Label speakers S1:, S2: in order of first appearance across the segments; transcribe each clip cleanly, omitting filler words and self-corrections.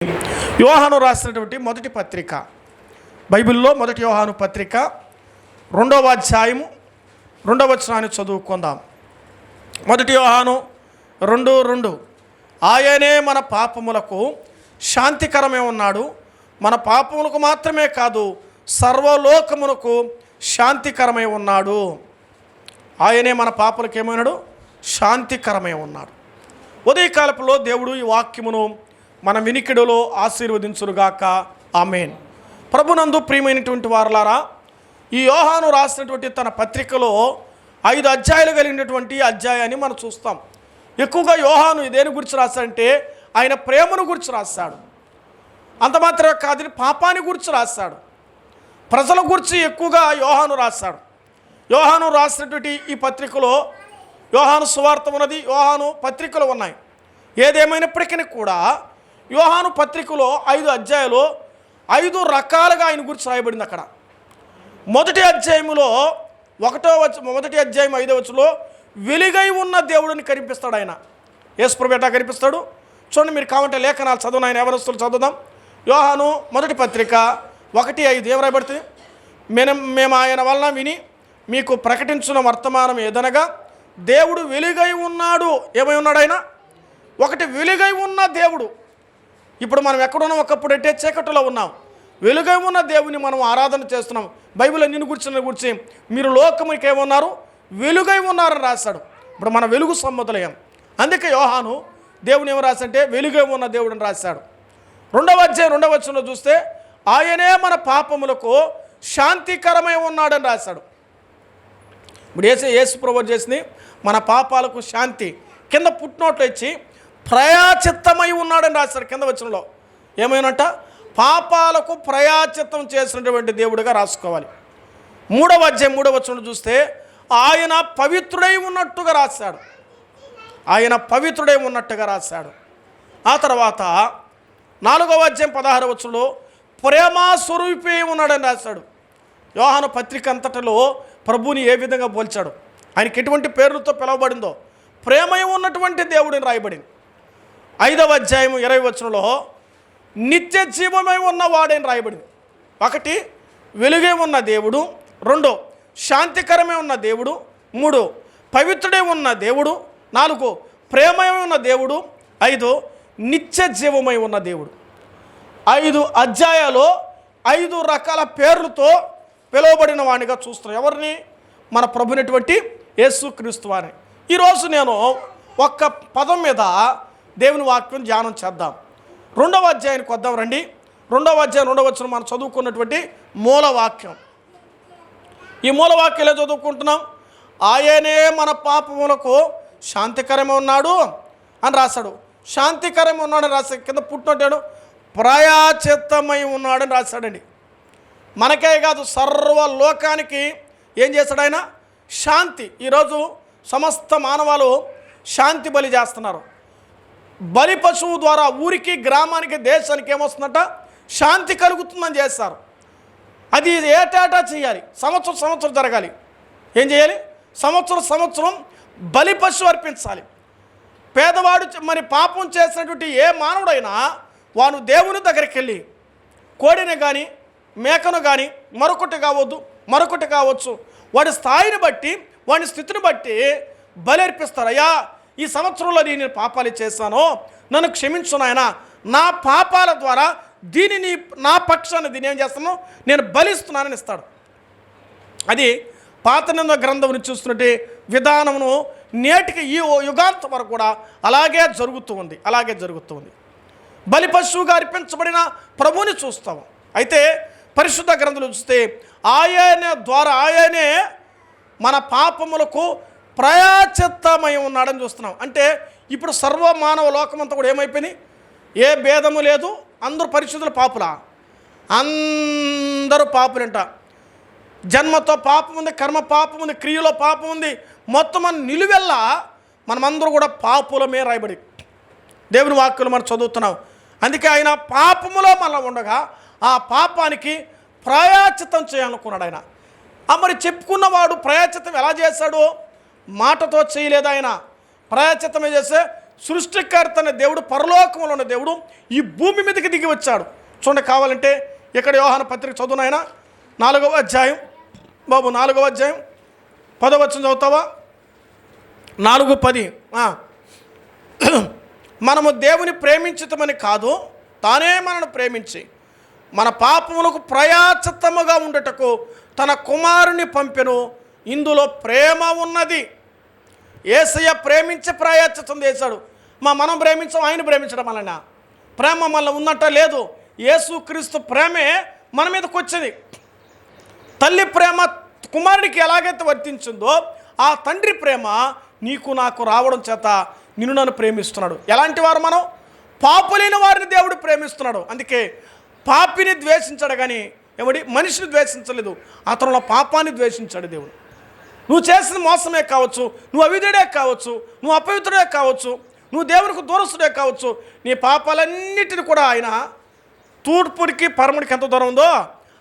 S1: యోహాను రాసినటువంటి మొదటి పత్రిక, బైబిల్లో మొదటి యోహాను పత్రిక 2వ అధ్యాయము 2వ వచనాన్ని చదువుకుందాం. మొదటి యోహాను 2:2 ఆయనే మన పాపములకు శాంతికరమే ఉన్నాడు, మన పాపములకు మాత్రమే కాదు సర్వలోకమునకు శాంతికరమై ఉన్నాడు. ఆయనే మన పాపలకు ఏమైనాడు? శాంతికరమై ఉన్నాడు. ఉదయకాలపులో దేవుడు ఈ వాక్యమును మన వినికిడిలో ఆశీర్వదించునుగాక. ఆమేన్. ప్రభునందు ప్రియమైనటువంటి వారలారా, ఈ యోహాను రాసినటువంటి తన పత్రికలో 5 అధ్యాయాలు కలిగినటువంటి అధ్యాయాన్ని మనం చూస్తాం. ఎక్కువగా యోహాను దేని గురించి రాశాడంటే ఆయన ప్రేమను గురించి రాశాడు. అంత మాత్రమే కాదు, పాపాన్ని గురించి రాశాడు, ప్రజల గురించి ఎక్కువగా యోహాను రాశాడు. యోహాను రాసినటువంటి ఈ పత్రికలో యోహాను సువార్త ఉన్నది, యోహాను పత్రికలు ఉన్నాయి. ఏదేమైనప్పటికీ కూడా యోహాను పత్రికలో 5 అధ్యాయాలు 5 రకాలుగా ఆయన గురించి రాయబడింది. అక్కడ మొదటి అధ్యాయంలో మొదటి అధ్యాయం 5వ వచనంలో వెలుగై ఉన్న దేవుడిని కనిపిస్తాడు. ఆయన యేసుప్రభు ఎట్లా కనిపిస్తాడు చూడండి. మీరు కావాలంటే లేఖనాలు చదువు, ఆయన ఎవరస్తులు చదువుదాం. యోహాను మొదటి పత్రిక 1:5 ఏం రాయబడుతుంది? మేము ఆయన వలన విని మీకు ప్రకటించిన వర్తమానం ఏదనగా దేవుడు వెలుగై ఉన్నాడు. ఏమై ఉన్నాడు ఆయన? ఒకటి, వెలుగై ఉన్న దేవుడు. ఇప్పుడు మనం ఎక్కడున్నాం? ఒకప్పుడు అంటే చీకటిలో ఉన్నాం. వెలుగై ఉన్న దేవుని మనం ఆరాధన చేస్తున్నాం. బైబిల్ నిన్ను గురించి మీరు లోకముకి ఏమన్నారు? వెలుగై ఉన్నారని రాశాడు. ఇప్పుడు మన వెలుగు సమ్మతులయ్యాం. అందుకే యోహాను దేవుని ఏమో రాసంటే వెలుగై ఉన్న దేవుడిని రాశాడు. 2వ అధ్యాయం 2వ వచనంలో చూస్తే ఆయనే మన పాపములకు శాంతికరమై ఉన్నాడని రాశాడు. ఇప్పుడు యేసు ప్రభువు చేసింది మన పాపాలకు శాంతి. కింద పుట్టినోట్లు ఇచ్చి ప్రయాచిత్తమై ఉన్నాడని రాశాడు. కింద వచనంలో ఏమైనంట? పాపాలకు ప్రయాచిత్తం చేసినటువంటి దేవుడిగా రాసుకోవాలి. 3వ అధ్యాయం 3వ వచనం చూస్తే ఆయన పవిత్రుడై ఉన్నట్టుగా రాశాడు. ఆయన పవిత్రుడై ఉన్నట్టుగా రాశాడు. ఆ తర్వాత 4వ అధ్యాయం 16వ వచనంలో ప్రేమ స్వరూపి ఉన్నాడని రాశాడు. యోహాను పత్రిక అంతటిలో ప్రభువుని ఏ విధంగా పోల్చాడు, ఆయనకి ఎటువంటి పేర్లతో పిలువబడిందో ప్రేమై ఉన్నటువంటి దేవుడిని రాయబడింది. 5వ అధ్యాయం 20వ వచనంలో నిత్య జీవమై ఉన్నవాడని రాయబడింది. 1 వెలుగే ఉన్న దేవుడు, 2 శాంతికరమే ఉన్న దేవుడు, 3 పవిత్రుడే ఉన్న దేవుడు, 4 ప్రేమై ఉన్న దేవుడు, 5 నిత్య జీవమై ఉన్న దేవుడు. 5 అధ్యాయాలు 5 రకాల పేర్లతో పిలువబడిన వాడిగా చూస్తున్నాం. ఎవరిని? మన ప్రభునటువంటి యేసుక్రీస్తు వారిని. ఈరోజు నేను ఒక్క పదం మీద దేవుని వాక్యం ధ్యానం చేద్దాం. 2వ అధ్యాయానికి వద్దాం రండి. 2వ అధ్యాయం 2వ వచనం మనం చదువుకున్నటువంటి మూలవాక్యం. ఈ మూలవాక్యం ఎలా చదువుకుంటున్నాం? ఆయనే మన పాపములకు శాంతికరమే ఉన్నాడు అని రాశాడు. శాంతికరమే ఉన్నాడని రాశాడు. కింద పుట్టినట్టాడు ప్రాయచిత్తమై ఉన్నాడని రాశాడండి. మనకే కాదు సర్వలోకానికి ఏం చేస్తాడు ఆయన? శాంతి. ఈరోజు సమస్త మానవాళు శాంతి బలి చేస్తున్నారు. బలి పశువు ద్వారా ఊరికి, గ్రామానికి, దేశానికి ఏమొస్తుందట? శాంతి కలుగుతుందని చేస్తారు. అది ఏటేటా చేయాలి, సంవత్సరం జరగాలి. ఏం చేయాలి? సంవత్సరం బలి పశువు అర్పించాలి. పేదవాడు మరి పాపం చేసినటువంటి ఏ మానవుడైనా వాను దేవుని దగ్గరికి వెళ్ళి కోడిని కానీ మేకను కానీ మరొకటి కావచ్చు వాడి స్థాయిని బట్టి, వాడి స్థితిని బట్టి బలి అర్పిస్తారు. అయ్యా, ఈ సంవత్సరంలో నేను పాపాలు చేశాను, నన్ను క్షమించు నాయనా, నా పాపాల ద్వారా దీనిని నా పక్షాన్ని దీని ఏం చేస్తాను, నేను బలిస్తున్నానని ఇస్తాడు. అది పాత నిబంధన గ్రంథం నుంచి చూస్తున్నట్టు విధానమును నేటికి ఈ యుగాంతం వరకు కూడా అలాగే జరుగుతూ ఉంది. బలి పశువుగా అర్పించబడిన ప్రభువుని చూస్తాము. అయితే పరిశుద్ధ గ్రంథంలో చూస్తే ఆయనే మన పాపములకు ప్రాయచిత్తమై ఉన్నాడని చూస్తున్నాం. అంటే ఇప్పుడు సర్వమానవ లోకమంతా కూడా ఏమైపోయింది? ఏ భేదము లేదు, అందరూ పరిశుద్ధుల పాపులా? అందరూ పాపులంట. జన్మతో పాపం ఉంది, కర్మ పాపం ఉంది, క్రియలో పాపం ఉంది. మొత్తం మన నిలువెల్లా మనమందరూ కూడా పాపులమే రాయబడి దేవుని వాక్యులు మనం చదువుతున్నాం. అందుకే ఆయన పాపములో మనం ఉండగా ఆ పాపానికి ప్రాయచిత్తం చేయాలనుకున్నాడు ఆయన. మరి చెప్పుకున్నవాడు ప్రాయచిత్తం ఎలా చేశాడు? మాటతో చేయలేదు ఆయన. ప్రాయచిత్తమే చేస్తే సృష్టికర్త అనే దేవుడు, పరలోకంలో ఉన్న దేవుడు ఈ భూమి మీదకి దిగి వచ్చాడు. చూడండి, కావాలంటే ఇక్కడ యోహాను పత్రిక చదువు నాయన, 4వ అధ్యాయం బాబు, 4వ అధ్యాయం 10వ వచనం చదువుతావా? 4:10. మనము దేవుని ప్రేమించుతామని కాదు, తానే మనను ప్రేమించి మన పాపములకు ప్రయాచిత్తముగా ఉండటకు తన కుమారుని పంపెను. ఇందులో ప్రేమ ఉన్నది. యేసయ్య ప్రేమించి ప్రాయశ్చిత్తం చేశాడు. మనం ప్రేమించాం, ఆయన ప్రేమించడం వలన ప్రేమ మళ్ళీ ఉన్నట్ట లేదు. యేసుక్రీస్తు ప్రేమే మన మీదకి వచ్చింది. తల్లి ప్రేమ కుమారుడికి ఎలాగైతే వర్తించిందో ఆ తండ్రి ప్రేమ నీకు నాకు రావడం చేత నిన్ను నన్ను ప్రేమిస్తున్నాడు. ఎలాంటి వారు మనం? పాపులైన వారిని దేవుడు ప్రేమిస్తున్నాడు. అందుకే పాపిని ద్వేషించాడు కానీ మనిషిని ద్వేషించలేదు. అతనిలో పాపాన్ని ద్వేషించాడు దేవుడు. నువ్వు చేసిన మోసమే కావచ్చు, నువ్వు అవిధుడే కావచ్చు, నువ్వు అపవిత్రుడే కావచ్చు, నువ్వు దేవునికి దూరస్తుడే కావచ్చు, నీ పాపాలన్నిటిని కూడా ఆయన తూర్పుడికి పరముడికి ఎంత దూరం ఉందో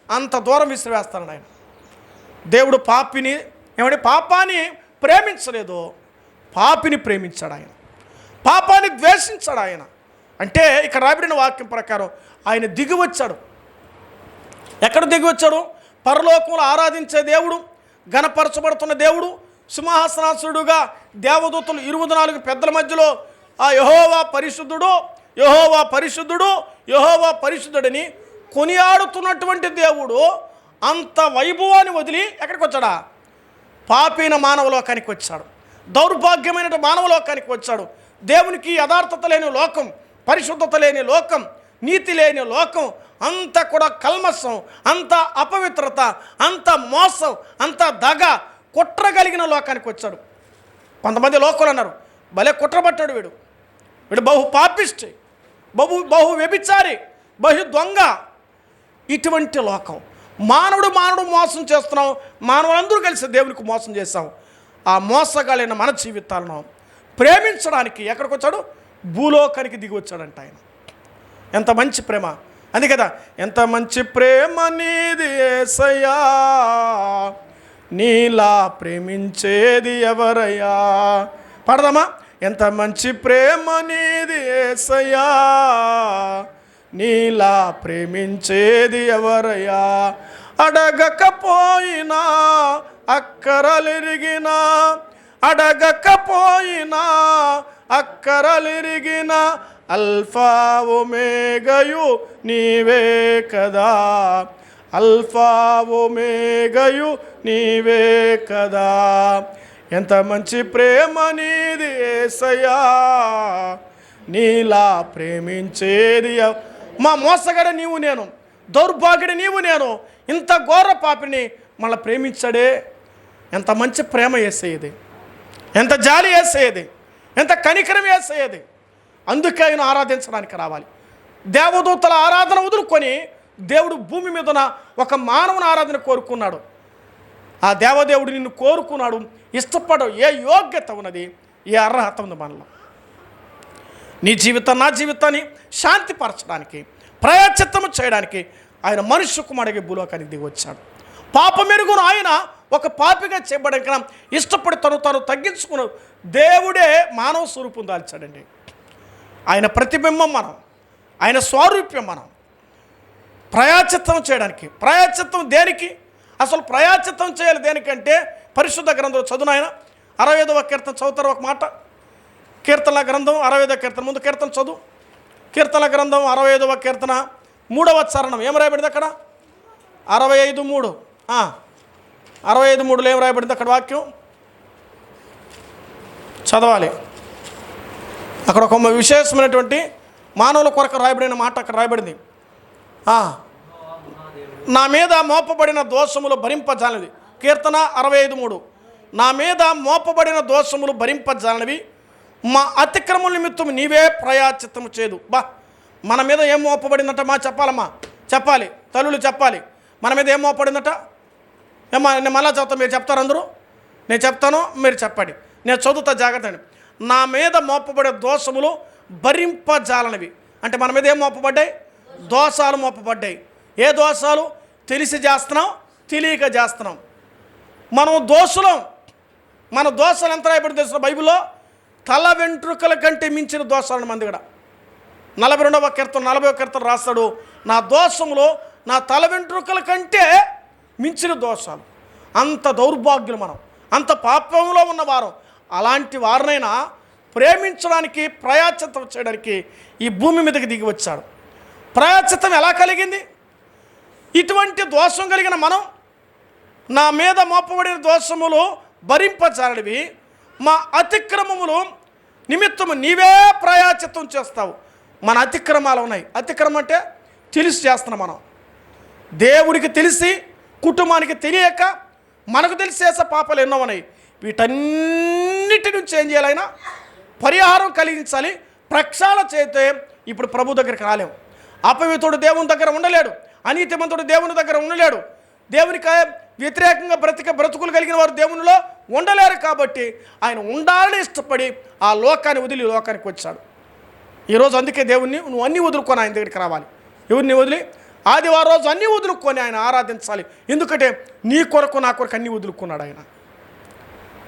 S1: అంత దూరం విసిరివేస్తాడు ఆయన. దేవుడు పాపిని పాపాన్ని ప్రేమించలేదు, పాపిని ప్రేమించాడు ఆయన. పాపాన్ని ద్వేషించాడు ఆయన. అంటే ఇక్కడ రాబడిన వాక్యం ప్రకారం ఆయన దిగి వచ్చాడు. ఎక్కడ దిగి వచ్చాడు? పరలోకంలో ఆరాధించే దేవుడు, ఘనపరచబడుతున్న దేవుడు, సింహాసనాసుడుగా దేవదూతలు 24 పెద్దల మధ్యలో ఆ యెహోవా పరిశుద్ధుడు, యెహోవా పరిశుద్ధుడు, యెహోవా పరిశుద్ధుడని కొనియాడుతున్నటువంటి దేవుడు అంత వైభవాన్ని వదిలి ఎక్కడికి వచ్చాడా? పాపైన మానవలోకానికి వచ్చాడు. దౌర్భాగ్యమైన మానవలోకానికి వచ్చాడు. దేవునికి యథార్థత లేని లోకం, పరిశుద్ధత లేని లోకం, నీతి లేని లోకం, అంత కూడా కల్మషం, అంత అపవిత్రత, అంత మోసం, అంత దగ, కుట్ర కలిగిన లోకానికి వచ్చాడు. కొంతమంది లోకులు అన్నారు, భలే కుట్రపట్టాడు వీడు, బహు పాపిష్టి, బహు వ్యభిచారి, బహు దొంగ. ఇటువంటి లోకం. మానవుడు మోసం చేస్తున్నాం, మానవులందరూ కలిసి దేవునికి మోసం చేస్తాం. ఆ మోసగాలైన మన జీవితాలను ప్రేమించడానికి ఎక్కడికి వచ్చాడు? భూలోకానికి దిగి వచ్చాడంట ఆయన. ఎంత మంచి ప్రేమ! అది కదా, ఎంత మంచి ప్రేమ నీది యేసయ్యా, నీలా ప్రేమించేది ఎవరయ్యా? పాడదామా? ఎంత మంచి ప్రేమ నీది యేసయ్యా, నీలా ప్రేమించేది ఎవరయ్యా? అడగకపోయినా అక్కరలిరిగినా, అడగకపోయినా అక్కరలిరిగినా, అల్ఫా ఒమేగయు నీవే కదా, అల్ఫా ఒమేగయు నీవే కదా. ఎంత మంచి ప్రేమ నీది యేసయ్యా, నీలా ప్రేమించేది. మా మోసగాడ నీవు నేను, దౌర్భాగ్యుడి నీవు నేను, ఇంత ఘోర పాపిని మళ్ళీ ప్రేమించాడే. ఎంత మంచి ప్రేమ యేసయ్యది, ఎంత జాలి యేసయ్యది, ఎంత కనికరం యేసయ్యది. అందుకే ఆయన ఆరాధించడానికి రావాలి. దేవదూతల ఆరాధన వదులుకొని దేవుడు భూమి మీదన ఒక మానవుని ఆరాధన కోరుకున్నాడు. ఆ దేవదేవుడు నిన్ను కోరుకున్నాడు. ఇష్టపడవు. ఏ యోగ్యత ఉన్నది, ఏ అర్హత ఉంది మనలో? నీ జీవితం, నా జీవితాన్ని శాంతిపరచడానికి, ప్రాయశ్చిత్తము చేయడానికి ఆయన మనుష్య కుమారుడికి భూలోకానికి దిగి వచ్చాడు. పాపమెరుగును ఆయన ఒక పాపిగా చేయబడిన ఇష్టపడి తను తగ్గించుకున్న దేవుడే మానవ స్వరూపం దాల్చాడండి. ఆయన ప్రతిబింబం మనం, ఆయన స్వారూప్యం మనం. ప్రాయశ్చిత్తం చేయడానికి. ప్రాయశ్చిత్తం దేనికి? అసలు ప్రాయశ్చిత్తం చేయాలి దేనికంటే పరిశుద్ధ గ్రంథం చదువు ఆయన. 65వ కీర్తన చదువుతారు ఒక మాట. కీర్తనల గ్రంథం 65వ కీర్తన, ముందు కీర్తన చదువు. కీర్తనల గ్రంథం 65వ కీర్తన 3వ చరణం ఏం రాయబడింది అక్కడ? 65:3. 65:3లో ఏం రాయబడింది అక్కడ వాక్యం? చదవాలి. అక్కడ ఒక విశేషమైనటువంటి మానవుల కొరకు రాయబడిన మాట అక్కడ రాయబడింది. నా మీద మోపబడిన దోషములు భరింపజాలనివి. కీర్తన 65:3. నా మీద మోపబడిన దోషములు భరింపజాలనివి, మా అతిక్రమం నిమిత్తం నీవే ప్రాయశ్చిత్తము చేయదు. మన మీద ఏం మోపబడిందట? చెప్పాలమ్మా, చెప్పాలి, తల్లులు చెప్పాలి. మన మీద ఏం మోపబడిందట? నేను మళ్ళా చదువుతాను, మీరు చెప్తారు అందరూ. నేను చెప్తాను, మీరు చెప్పండి. నేను చదువుతా జాగ్రత్త. నా మీద మోపబడే దోషములు భరింపజాలనివి అంటే మన మీద ఏం మోపబడ్డాయి? దోషాలు మోపబడ్డాయి. ఏ దోషాలు? తెలిసి చేస్తున్నాం, తెలియక చేస్తున్నాం. మనం దోషులం. మన దోషాలు ఎంత రాయబడి తెలుసు బైబిల్లో? తల వెంట్రుకల కంటే మించిన దోషాలను మంది కూడా 42వ కీర్తన 40వ కీర్తన రాస్తాడు, నా దోషంలో నా తల వెంట్రుకల కంటే మించిన దోషాలు. అంత దౌర్భాగ్యులు మనం, అంత పాపంలో ఉన్నవారు. అలాంటి వారినైనా ప్రేమించడానికి, ప్రాయశ్చిత్తం చేయడానికి ఈ భూమి మీదకి దిగి వచ్చాడు. ప్రాయశ్చిత్తం ఎలా కలిగింది? ఇటువంటి దోషం కలిగిన మనం, నా మీద మోపబడిన దోషములు భరింపజాలనివి, మా అతిక్రమములు నిమిత్తము నీవే ప్రాయశ్చిత్తం చేస్తావు. మన అతిక్రమాలు ఉన్నాయి. అతిక్రమం అంటే తెలిసి చేస్తున్నాం మనం. దేవుడికి తెలిసి, కుటుంబానికి తెలియక, మనకు తెలిసి చేసే పాపాలు ఎన్నో ఉన్నాయి. వీటన్నిటి నుంచి ఏం చేయాలైనా పరిహారం కలిగించాలి. ప్రక్షాళన చేస్తే ఇప్పుడు ప్రభు దగ్గరికి రాలేము. అపవిత్రుడు దేవుని దగ్గర ఉండలేడు, అనీతిమంతుడు దేవుని దగ్గర ఉండలేడు, దేవునికి వ్యతిరేకంగా బ్రతుకులు కలిగిన వారు దేవునిలో ఉండలేరు. కాబట్టి ఆయన ఉండాలని ఇష్టపడి ఆ లోకాన్ని వదిలి లోకానికి వచ్చాడు. ఈరోజు అందుకే దేవుణ్ణి నువ్వు అన్నీ వదులుకొని ఆయన దగ్గరికి రావాలి. ఎవరిని వదిలి? ఆదివారం రోజు అన్నీ వదులుకొని ఆయన ఆరాధించాలి. ఎందుకంటే నీ కొరకు నా కొరకు అన్నీ వదులుకున్నాడు ఆయన.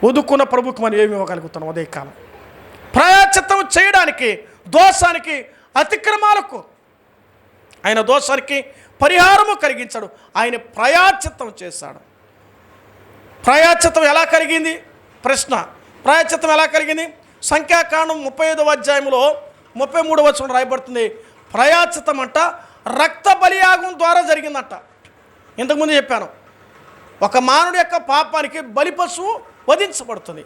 S1: వదులుకున్న ప్రభుకి మనం ఏమి ఇవ్వగలుగుతున్నాం? ఉదయకాలం ప్రాయశ్చిత్తం చేయడానికి, దోషానికి, అతిక్రమాలకు ఆయన దోషానికి పరిహారము కలిగించాడు. ఆయన ప్రాయశ్చిత్తం చేశాడు. ప్రాయశ్చిత్తం ఎలా కలిగింది? ప్రశ్న. ప్రాయశ్చిత్తం ఎలా కలిగింది? సంఖ్యాకాండం 35వ అధ్యాయంలో 33వ వచనం రాయబడుతుంది. ప్రాయశ్చిత్తం అంట రక్త బలియాగం ద్వారా జరిగిందంట. ఇంతకుముందు చెప్పాను, ఒక మానవుడి యొక్క పాపానికి బలి పశువు వధించబడుతుంది.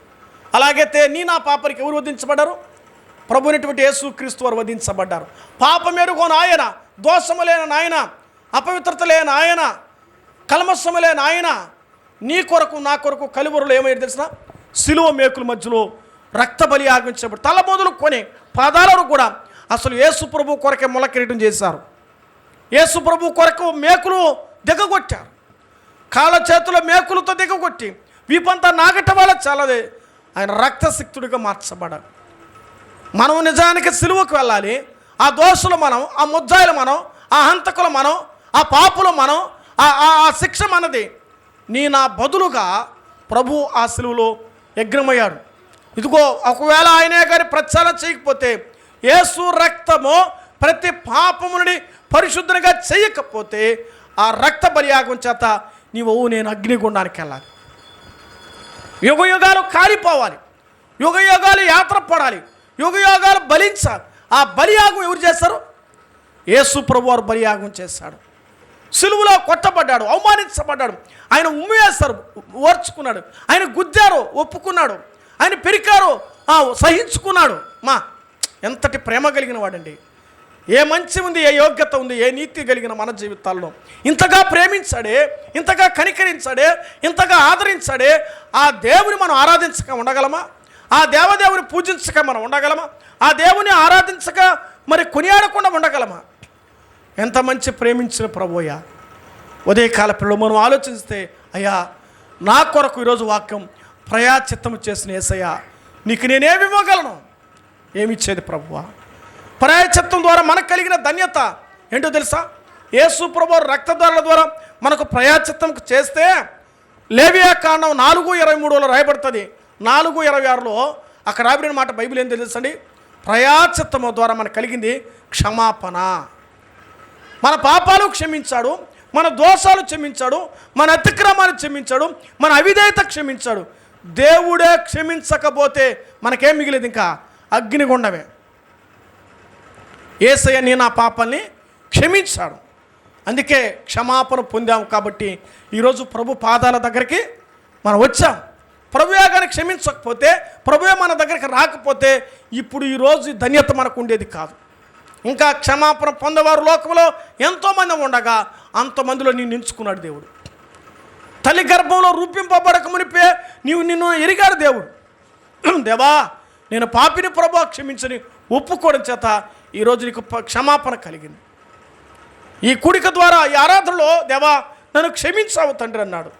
S1: అలాగైతే నా పాపానికి ఎవరు వధించబడ్డారు? ప్రభునటువంటి యేసుక్రీస్తు వారు వధించబడ్డారు. పాపమెరుగోని ఆయన, దోషము లేని ఆయన, అపవిత్రత లేని ఆయన, కల్మషము లేని ఆయన నీ కొరకు నా కొరకు కలువరులో ఏమైనా తెలిసిన సిలువ మేకుల మధ్యలో రక్త బలి ఆగించబడి తల మొదలుకొని పాదాలను కూడా అసలు యేసు ప్రభు కొరకే మొలకిరీటం చేశారు. యేసు ప్రభు కొరకు మేకులు దిగగొట్టారు. కాళ్ళ చేతుల మేకులతో దిగగొట్టి వీపంతా నాగట వల్ల చాలదే ఆయన రక్తసిక్తుడిగా మార్చబడ్డారు. మనం నిజానికి సిలువకు వెళ్ళాలి. ఆ దోషులు మనం, ఆ ముద్దాయిలు మనం, ఆ హంతకులు మనం, ఆ పాపులు మనం, ఆ శిక్ష మనది. నా బదులుగా ప్రభు ఆ సిలువలో యజ్ఞమయ్యాడు. ఇదిగో ఒకవేళ ఆయనే గారి ప్రచారం చేయకపోతే, యేసు రక్తము ప్రతి పాపము నుండి పరిశుద్ధంగా చేయకపోతే ఆ రక్త బలియాగం చేత నేను అగ్నిగుండానికి వెళ్ళాలి. యుగయుగాలు కాలిపోవాలి, యుగయుగాలు యాత్ర పడాలి, యుగయుగాలు బలించాలి. ఆ బలియాగం ఎవరు చేస్తారు? యేసు ప్రభు వారు బలియాగం చేశాడు. సిలువలో కొట్టబడ్డాడు, అవమానించబడ్డాడు. ఆయన ఉమ్మి వేస్తారు, ఓర్చుకున్నాడు. ఆయన గుద్దారు, ఒప్పుకున్నాడు. ఆయన పెరికారు, సహించుకున్నాడు. ఎంతటి ప్రేమ కలిగిన వాడండి. ఏ మంచి ఉంది, ఏ యోగ్యత ఉంది, ఏ నీతి కలిగిన మన జీవితాల్లో ఇంతగా ప్రేమించాడే, ఇంతగా కనికరించాడే, ఇంతగా ఆదరించాడే. ఆ దేవుని మనం ఆరాధించక ఉండగలమా? ఆ దేవదేవుని పూజించక మనం ఉండగలమా? ఆ దేవుని ఆరాధించక మరి కొనియాడకుండా ఉండగలమా? ఎంత మంచి ప్రేమించిన ప్రభువయ్యా. ఉదయకాల పిల్లలు మనం ఆలోచిస్తే, అయ్యా నా కొరకు ఈరోజు వాక్యం ప్రాయశ్చిత్తము చేసిన యేసయ్యా నీకు నేనేమి ఇవ్వగలను? ఏమిచ్చేది ప్రభువా? ప్రాయశ్చిత్తం ద్వారా మనకు కలిగిన ధన్యత ఏంటో తెలుసా? యేసు ప్రభు రక్తధారల ద్వారా మనకు ప్రాయశ్చిత్తం చేస్తే లేవియాకాండం 4:23లో రాయబడుతుంది. 4:26లో అక్కడ రాబడిన మాట బైబిల్ ఏం తెలుసండి? ప్రాయశ్చిత్తము ద్వారా మనకు కలిగింది క్షమాపణ. మన పాపాలు క్షమించాడు, మన దోషాలు క్షమించాడు, మన అతిక్రమాలు క్షమించాడు, మన అవిధేయత క్షమించాడు. దేవుడే క్షమించకపోతే మనకేం మిగిలేదు? ఇంకా అగ్నిగుండమే. యేసయ్య నా పాపాల్ని క్షమించాడు. అందుకే క్షమాపణ పొందాము. కాబట్టి ఈరోజు ప్రభు పాదాల దగ్గరికి మనం వచ్చాం. ప్రభువే కానీ క్షమించకపోతే, ప్రభువే మన దగ్గరికి రాకపోతే ఇప్పుడు ఈరోజు ధన్యత మనకు ఉండేది కాదు. ఇంకా క్షమాపణ పొందేవారు లోకంలో ఎంతోమంది ఉండగా అంతమందిలో నిన్ను ఎంచుకున్నాడు దేవుడు. తల్లి గర్భంలో రూపింపబడక మునిపే నిన్ను ఎరిగాడు దేవుడు. దేవా నేను పాపిని ప్రభు క్షమించని ఒప్పుకోవడం చేత ఈరోజు నీకు క్షమాపణ కలిగింది. ఈ కూడిక ద్వారా, ఈ ఆరాధనలో దేవా నన్ను క్షమించావు తండ్రి అన్నాడు.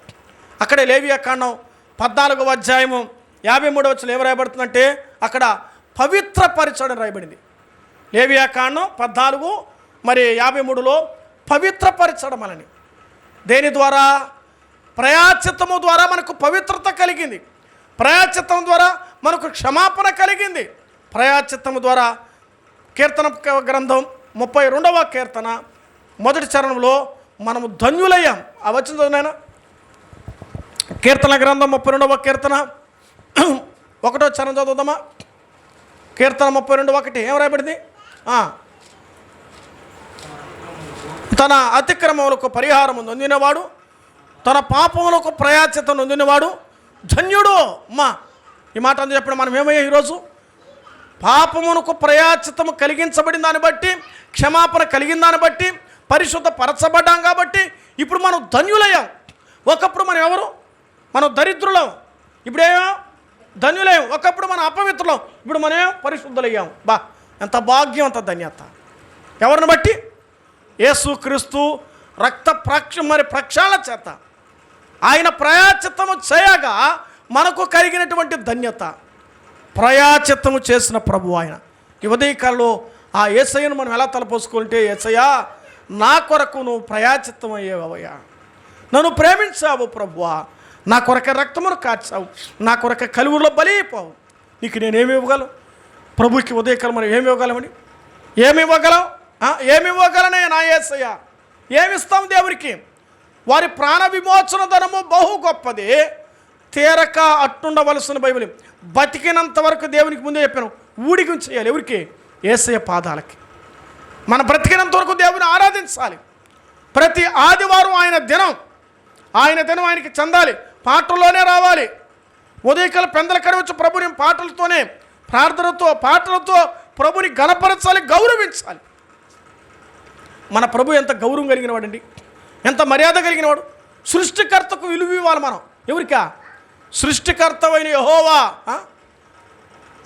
S1: అక్కడే లేవియాకాండం 14వ అధ్యాయము 53వ వచనం ఏం రాయబడుతుందంటే అక్కడ పవిత్రపరచడం రాయబడింది. లేవియాకాండం 14:53లో పవిత్రపరచడం అని. దేని ద్వారా? ప్రాయశ్చిత్తము ద్వారా మనకు పవిత్రత కలిగింది. ప్రాయశ్చిత్తం ద్వారా మనకు క్షమాపణ కలిగింది. ప్రయాచిత్తము ద్వారా కీర్తన గ్రంథం 32వ కీర్తన 1వ చరణంలో మనము ధన్యులయ్యాం. ఆ వచ్చిన చదువునైనా కీర్తన గ్రంథం 32వ కీర్తన 1వ చరణం చదువుదామా? కీర్తన 32:1 ఏం రాయబడింది? తన అతిక్రమములకు పరిహారం నొందినవాడు, తన పాపములకు ప్రయాచితం నొందినవాడు ధన్యుడు. అమ్మా, ఈ మాట అందు చెప్పడం మనం ఏమయ్యా ఈరోజు? పాపమునకు ప్రయాచితము కలిగించబడిన దాన్ని బట్టి, క్షమాపణ కలిగిన దాన్ని బట్టి, పరిశుద్ధ పరచబడ్డాం కాబట్టి ఇప్పుడు మనం ధన్యులయ్యాం. ఒకప్పుడు మనం ఎవరు? మనం దరిద్రులం, ఇప్పుడేమో ధన్యులయ్యాం. ఒకప్పుడు మనం అపవిత్రులం, ఇప్పుడు మనమేమో పరిశుద్ధులయ్యాం. బా, ఎంత భాగ్యం, ఎంత ధన్యత! ఎవరిని బట్టి? యేసుక్రీస్తు రక్త ప్రక్షాళన చేత ఆయన ప్రయాచిత్తము చేయగా మనకు కలిగినటువంటి ధన్యత. ప్రయాచిత్తము చేసిన ప్రభు ఆయన. ఈ ఉదయకాలంలో ఆ యేసయ్యను మనం ఎలా తలపోసుకుంటే, యేసయ్యా నా కొరకు నువ్వు ప్రయాచిత్తం అయ్యేవయ్యా, నన్ను ప్రేమించావు ప్రభువా, నా కొరకే రక్తమును కార్చావు, నా కొరకే కలువులో బలిపోవు, నీకు నేనేమి ఇవ్వగలను? ప్రభుకి ఉదయకాలం మనం ఏమి ఇవ్వగలమని? ఏమి ఇవ్వగలం? ఏమి ఇవ్వగలనే నా యేసయ్య? ఏమిస్తాం దేవునికి? వారి ప్రాణ విమోచన ధనము బహు గొప్పది, తీరక అట్టుండవలసిన బైబిల్. బతికినంత వరకు దేవునికి ముందే చెప్పాను, ఊడిగం చేయాలి. ఎవరికి? యేసయ్య పాదాలకి. మన బ్రతికినంత వరకు దేవుని ఆరాధించాలి. ప్రతి ఆదివారం ఆయన దినం ఆయనకి చెందాలి. పాటల్లోనే రావాలి. ఉదయకాల పెందల కడి వచ్చి ప్రభుని పాటలతోనే, ప్రార్థనతో, పాటలతో ప్రభుని గణపరచాలి, గౌరవించాలి. మన ప్రభు ఎంత గౌరవం కలిగిన వాడండి, ఎంత మర్యాద కలిగిన వాడు. సృష్టికర్తకు విలువ ఇవ్వాలి మనం. ఎవరికా? సృష్టికర్తవైన యెహోవా.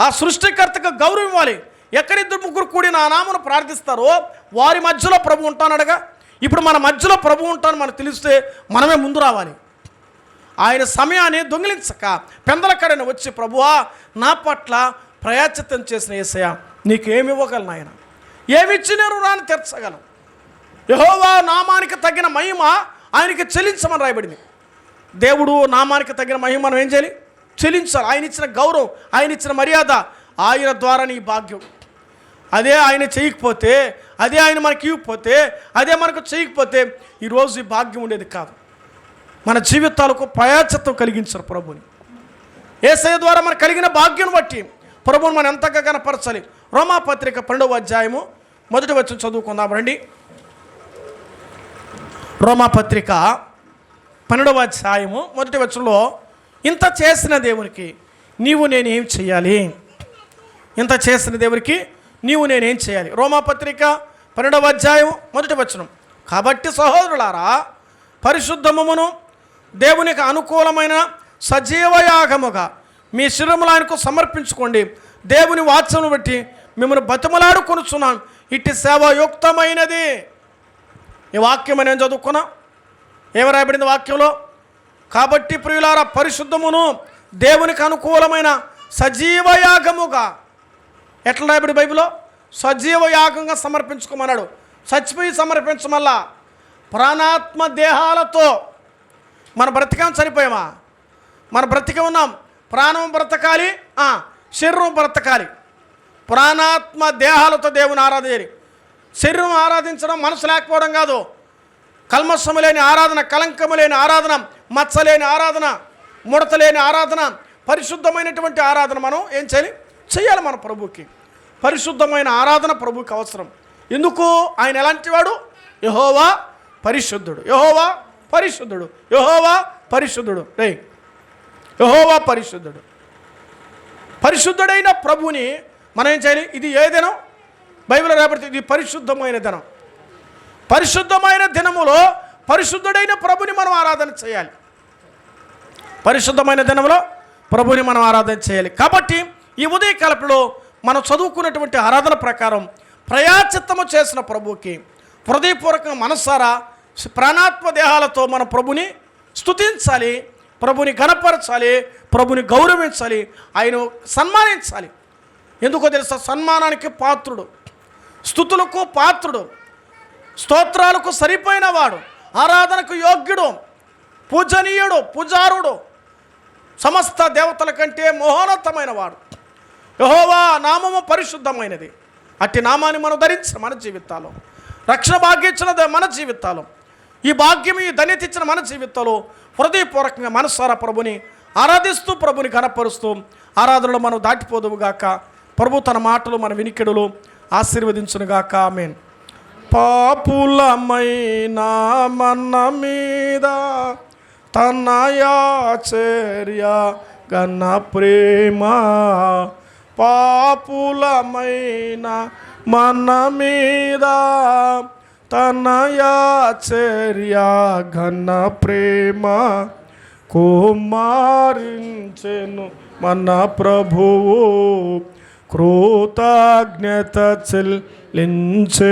S1: ఆ సృష్టికర్తకు గౌరవం ఇవ్వాలి. ఎక్కడిద్దరు ముగ్గురు కూడి నా నామమును ప్రార్థిస్తారో వారి మధ్యలో ప్రభు ఉంటానడగా. ఇప్పుడు మన మధ్యలో ప్రభు ఉంటాను మనకు తెలిస్తే మనమే ముందు రావాలి. ఆయన సమయాన్ని దొంగిలించక పెందల కడని వచ్చి, ప్రభువా నా పట్ల ప్రయాచిత్తం చేసిన యేసయ్య నీకేమి ఇవ్వగలను? ఆయన ఏమిచ్చి నేను రాని తీర్చగలను? యెహోవా నామానికి తగిన మహిమ ఆయనకి చెల్లించమని రాయబడింది. దేవుడు నామానికి తగిన మహిమ మనం ఏం చేయాలి? చెల్లించాలి. ఆయన ఇచ్చిన గౌరవం, ఆయన ఇచ్చిన మర్యాద, ఆయన ద్వారా నీ భాగ్యం. అదే ఆయన చేయకపోతే, అదే ఆయన మనకి ఇవ్వకపోతే, అదే మనకు చేయకపోతే ఈరోజు ఈ భాగ్యం ఉండేది కాదు. మన జీవితాలకు ప్రయాచిత్వం కలిగించారు ప్రభుని. యేసయ్య ద్వారా మనకు కలిగిన భాగ్యం బట్టి ప్రభుని మనం ఎంతగా కనపరచాలి. రోమాపత్రిక 12వ అధ్యాయము 1వ వచనం చదువుకుందాం రండి. రోమాపత్రిక 12వ అధ్యాయము 1వ వచనంలో, ఇంత చేసిన దేవునికి నీవు నేనేం చేయాలి? ఇంత చేసిన దేవునికి నీవు నేనేం చేయాలి? రోమాపత్రిక 12వ అధ్యాయం 1వ వచనం, కాబట్టి సహోదరులారా పరిశుద్ధమును దేవునికి అనుకూలమైన సజీవయాగముగా మీ శరీరములు ఆయనకు సమర్పించుకోండి. దేవుని వాత్సమును బట్టి మిమ్మల్ని బతిమలాడుకొనుచున్నాం. ఇట్టి సేవయుక్తమైనది. ఈ వాక్యం నేను చదువుకున్నా. ఏమి రాయబడింది వాక్యంలో? కాబట్టి ప్రియులారా పరిశుద్ధమును దేవునికి అనుకూలమైన సజీవయాగముగా. ఎట్లా రాయబడి బైబిల్లో? సజీవయాగంగా సమర్పించుకోమన్నాడు. చచ్చిపోయి సమర్పించమల్లా. ప్రాణాత్మ దేహాలతో మన బ్రతికం చనిపోయామా? మన బ్రతికి ఉన్నాం. ప్రాణం బ్రతకాలి, శరీరం బ్రతకాలి. ప్రాణాత్మ దేహాలతో దేవుని ఆరాధించాలి. శరీరం ఆరాధించడం మనసు లేకపోవడం కాదు. కల్మషము లేని ఆరాధన, కలంకము లేని ఆరాధన, మచ్చలేని ఆరాధన, ముడత లేని ఆరాధన, పరిశుద్ధమైనటువంటి ఆరాధన మనం ఏం చేయాలి మన ప్రభుకి. పరిశుద్ధమైన ఆరాధన ప్రభుకి అవసరం. ఎందుకు? ఆయన ఎలాంటి వాడు? యెహోవా పరిశుద్ధుడు, యెహోవా పరిశుద్ధుడు, యెహోవా పరిశుద్ధుడు. యెహోవా పరిశుద్ధుడు. పరిశుద్ధుడైన ప్రభుని మనం ఏం చేయాలి? ఇది ఏ దినం? బైబిల్లో రాబడుతుంది, ఇది పరిశుద్ధమైన దినం. పరిశుద్ధమైన దినములో పరిశుద్ధుడైన ప్రభుని మనం ఆరాధన చేయాలి. పరిశుద్ధమైన దినంలో ప్రభుని మనం ఆరాధన చేయాలి. కాబట్టి ఈ ఉదయకాలంలో మనం చదువుకున్నటువంటి ఆరాధన ప్రకారం ప్రయాచిత్తము చేసిన ప్రభుకి హృదయపూర్వకంగా మనస్సారా ప్రాణాత్మ దేహాలతో మన ప్రభుని స్తుతించాలి, ప్రభుని ఘనపరచాలి, ప్రభుని గౌరవించాలి, ఆయన సన్మానించాలి. ఎందుకో తెలుసా? సన్మానానికి పాత్రుడు, స్తుతులకు పాత్రుడు, స్తోత్రాలకు సరిపోయిన వాడు, ఆరాధనకు యోగ్యుడు, పూజనీయుడు, పూజారుడు. సమస్త దేవతల కంటే మహోన్నతమైన వాడు. యెహోవా నామము పరిశుద్ధమైనది. అట్టి నామాన్ని మనం ధరించిన మన జీవితాల్లో, రక్షణ భాగ్యం ఇచ్చిన మన జీవితాల్లో, ఈ భాగ్యం ఈ ధన్యత ఇచ్చిన మన జీవితాల్లో హృదయపూర్వకంగా మనసారా ప్రభుని ఆరాధిస్తూ ప్రభుని కనపరుస్తూ ఆరాధనలో మనం దాటిపోదువుగాక. ప్రభు తన మాటలు మన వినికిడులు ఆశీర్వదించునుగాక. ఆమేన్. పాపులమైన మన మీద తన యాచర్య గణ ప్రేమ, పాపులమైన మన మీద తన యాచర్య ఘన ప్రేమ కుమారించెను మన ప్రభువు, కృతజ్ఞత చెల్లించె.